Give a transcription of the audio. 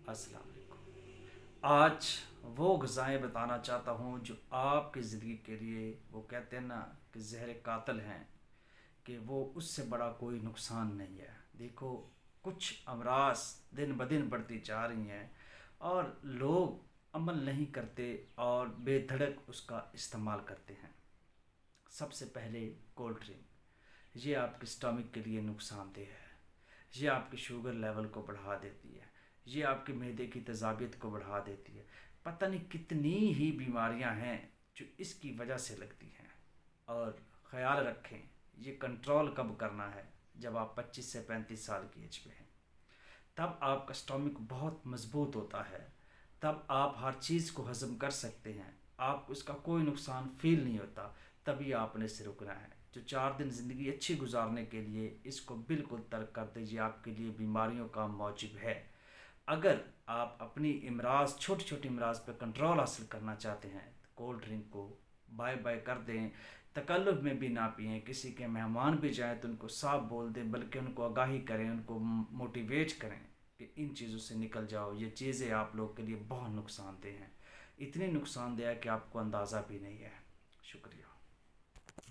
अस्सलाम वालेकुम। आज वो ग़िज़ाएँ बताना चाहता हूँ जो आपकी ज़िंदगी के लिए, वो कहते हैं ना कि ज़हर कातिल हैं, कि वो उससे बड़ा कोई नुकसान नहीं है। देखो, कुछ अमराज दिन ब दिन बढ़ती जा रही हैं और लोग अमल नहीं करते और बेधड़क उसका इस्तेमाल करते हैं। सबसे पहले कोल्ड ड्रिंक, ये आपके स्टमक के लिए नुकसानदेह है। ये आपके शुगर लेवल को बढ़ा देती है। ये आपके मैदे की तेज़ाबियत को बढ़ा देती है। पता नहीं कितनी ही बीमारियां हैं जो इसकी वजह से लगती हैं। और ख़याल रखें, ये कंट्रोल कब करना है? जब आप 25 से 35 साल की एज पे हैं। तब आपका स्टमक बहुत मज़बूत होता है। तब आप हर चीज़ को हज़म कर सकते हैं। आपको इसका कोई नुकसान फ़ील नहीं होता। तभी आपने इसे रुकना है। जो 4 दिन ज़िंदगी अच्छी गुजारने के लिए इसको बिल्कुल तर्क कर दीजिए, आपके लिए बीमारियों का मौजब है। अगर आप अपनी इमराज, छोटी छोटी इमराज पर कंट्रोल हासिल करना चाहते हैं तो कोल्ड ड्रिंक को बाय बाय कर दें। तकल्लुफ़ में भी ना पिएं। किसी के मेहमान भी जाएं तो उनको साफ बोल दें, बल्कि उनको आगाही करें, उनको मोटिवेट करें कि इन चीज़ों से निकल जाओ। ये चीज़ें आप लोग के लिए बहुत नुकसानदेह हैं। इतनी नुकसानदेह है कि आपको अंदाज़ा भी नहीं है। शुक्रिया।